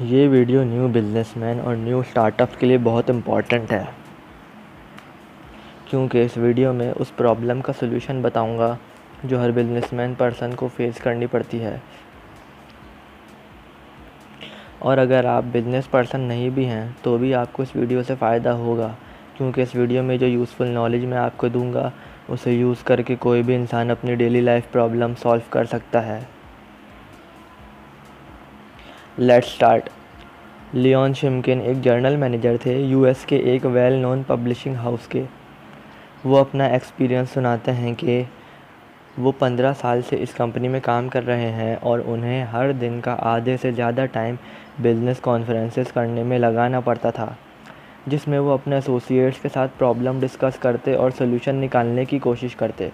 ये video new businessman और new startup के लिए बहुत इम्पॉर्टेंट है, क्योंकि इस वीडियो में उस प्रॉब्लम का सलूशन बताऊंगा जो हर बिजनेसमैन पर्सन को फेस करनी पड़ती है। और अगर आप बिजनेस पर्सन नहीं भी हैं तो भी आपको इस वीडियो से फ़ायदा होगा, क्योंकि इस वीडियो में जो यूज़फुल नॉलेज मैं आपको दूंगा उसे यूज़ करके कोई भी इंसान अपनी डेली लाइफ प्रॉब्लम सॉल्व कर सकता है। Let's start. लियोन शिमकिन एक जर्नल मैनेजर थे यूएस के एक वेल नोन पब्लिशिंग हाउस के। वो अपना एक्सपीरियंस सुनाते हैं कि वो 15 साल से इस कंपनी में काम कर रहे हैं और उन्हें हर दिन का आधे से ज़्यादा टाइम बिजनेस कॉन्फ्रेंसेस करने में लगाना पड़ता था, जिसमें वो अपने एसोसिएट्स के साथ प्रॉब्लम डिस्कस करते और सोल्यूशन निकालने की कोशिश करते।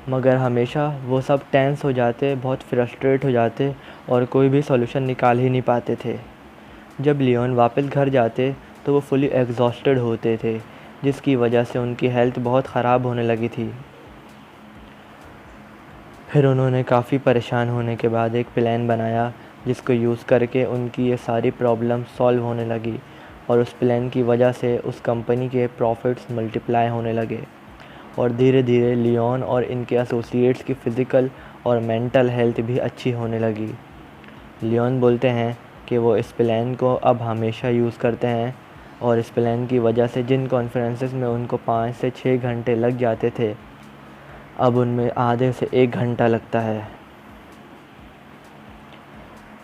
मगर हमेशा वो सब टेंस हो जाते, बहुत फ्रस्ट्रेट हो जाते और कोई भी सॉल्यूशन निकाल ही नहीं पाते थे। जब लियोन वापस घर जाते तो वो फुली एग्जॉस्टेड होते थे, जिसकी वजह से उनकी हेल्थ बहुत ख़राब होने लगी थी। फिर उन्होंने काफ़ी परेशान होने के बाद एक प्लान बनाया जिसको यूज़ करके उनकी ये सारी प्रॉब्लम सॉल्व होने लगी, और उस प्लान की वजह से उस कंपनी के प्रॉफिट्स मल्टीप्लाई होने लगे और धीरे धीरे लियोन और इनके एसोसिएट्स की फ़िज़िकल और मेंटल हेल्थ भी अच्छी होने लगी। लियोन बोलते हैं कि वो इस प्लान को अब हमेशा यूज़ करते हैं, और इस प्लान की वजह से जिन कॉन्फ्रेंसेस में उनको 5 से 6 घंटे लग जाते थे, अब उनमें आधे से 1 घंटा लगता है।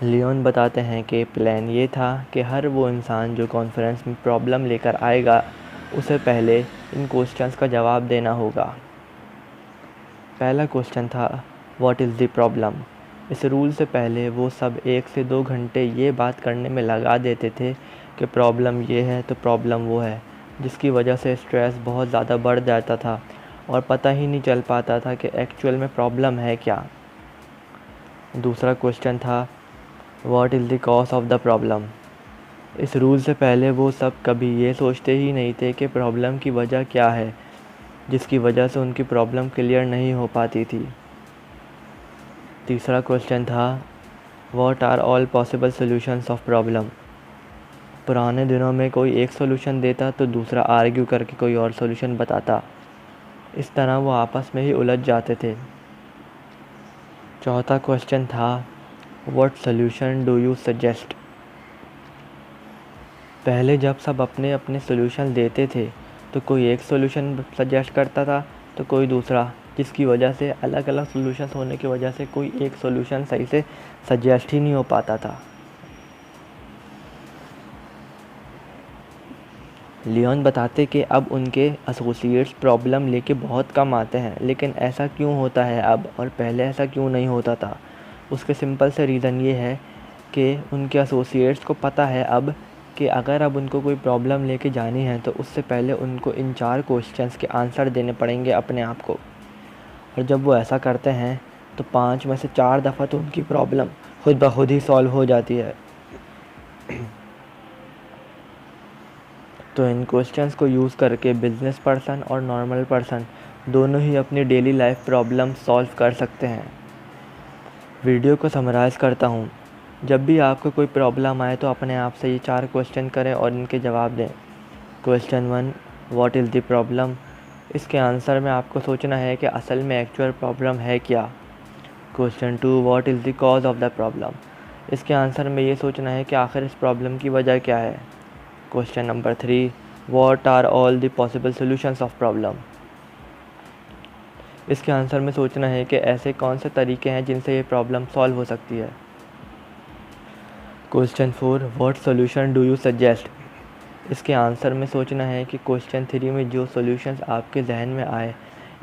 लियोन बताते हैं कि प्लान ये था कि हर वो इंसान जो कॉन्फ्रेंस में प्रॉब्लम लेकर आएगा उसे पहले इन क्वेश्चंस का जवाब देना होगा। पहला क्वेश्चन था व्हाट इज़ द प्रॉब्लम। इस रूल से पहले वो सब 1 से 2 घंटे ये बात करने में लगा देते थे कि प्रॉब्लम ये है तो प्रॉब्लम वो है, जिसकी वजह से स्ट्रेस बहुत ज़्यादा बढ़ जाता था और पता ही नहीं चल पाता था कि एक्चुअल में प्रॉब्लम है क्या। दूसरा क्वेश्चन था what is the cause of the problem. इस रूल से पहले वो सब कभी ये सोचते ही नहीं थे कि प्रॉब्लम की वजह क्या है, जिसकी वजह से उनकी प्रॉब्लम क्लियर नहीं हो पाती थी। तीसरा क्वेश्चन था what are all possible solutions of problem. पुराने दिनों में कोई एक सॉल्यूशन देता तो दूसरा आर्ग्यू करके कोई और सॉल्यूशन बताता। इस तरह वो आपस में ही उलझ जाते थे। चौथा क्वेश्चन था what solution do you suggest. पहले जब सब अपने अपने सॉल्यूशन देते थे तो कोई एक सॉल्यूशन सजेस्ट करता था तो कोई दूसरा, जिसकी वजह से अलग अलग सॉल्यूशंस होने की वजह से कोई एक सॉल्यूशन सही से सजेस्ट ही नहीं हो पाता था। लियोन बताते कि अब उनके एसोसिएट्स प्रॉब्लम लेके बहुत कम आते हैं, लेकिन ऐसा क्यों होता है अब और पहले ऐसा क्यों नहीं होता था। उसके सिंपल से रीज़न ये है कि उनके एसोसिएट्स को पता है अब कि अगर अब उनको कोई प्रॉब्लम लेके जानी है तो उससे पहले उनको इन 4 क्वेश्चंस के आंसर देने पड़ेंगे अपने आप को। और जब वो ऐसा करते हैं तो 5 में से 4 दफ़ा तो उनकी प्रॉब्लम खुद ब खुद ही सॉल्व हो जाती है। तो इन क्वेश्चंस को यूज़ करके बिजनेस पर्सन और नॉर्मल पर्सन दोनों ही अपनी डेली लाइफ प्रॉब्लम सॉल्व कर सकते हैं। वीडियो को समराइज़ करता हूँ। जब भी आपको कोई प्रॉब्लम आए तो अपने आप से ये 4 क्वेश्चन करें और इनके जवाब दें। Question 1 what is the problem. इसके आंसर में आपको सोचना है कि असल में एक्चुअल प्रॉब्लम है क्या। Question 2 what is the cause of the problem. इसके आंसर में ये सोचना है कि आखिर इस प्रॉब्लम की वजह क्या है। Question number 3 what are all the possible solutions of problem. इसके आंसर में सोचना है कि ऐसे कौन से तरीके हैं जिनसे ये प्रॉब्लम सॉल्व हो सकती है। Question 4 what solution do you suggest. इसके आंसर में सोचना है कि क्वेश्चन 3 में जो सॉल्यूशंस आपके जहन में आए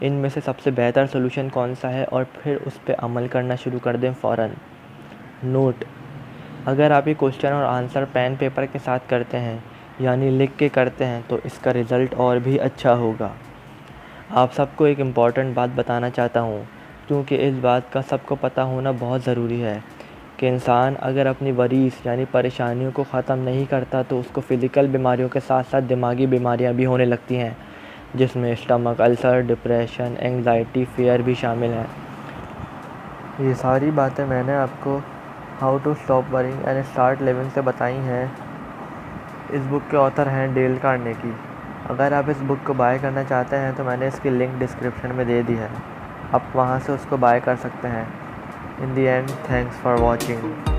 इनमें से सबसे बेहतर सॉल्यूशन कौन सा है, और फिर उस पर अमल करना शुरू कर दें फ़ौरन। नोट: अगर आप ये क्वेश्चन और आंसर पेन पेपर के साथ करते हैं, यानी लिख के करते हैं, तो इसका रिज़ल्ट और भी अच्छा होगा। आप सबको एक इम्पॉर्टेंट बात बताना चाहता हूँ, क्योंकि इस बात का सबको पता होना बहुत ज़रूरी है कि इंसान अगर अपनी वरीज़ यानी परेशानियों को ख़त्म नहीं करता तो उसको फ़िज़िकल बीमारियों के साथ साथ दिमागी बीमारियाँ भी होने लगती हैं, जिसमें stomach ulcer, depression, anxiety, fear भी शामिल हैं। ये सारी बातें मैंने आपको how to stop worrying and start living से बताई हैं। इस बुक के ऑथर हैं डेल कार्नेगी। अगर आप इस बुक को बाय करना चाहते हैं तो मैंने इसकी लिंक डिस्क्रिप्शन में दे दी है, आप वहाँ से उसको बाय कर सकते हैं। इन दी एंड, थैंक्स फॉर वॉचिंग।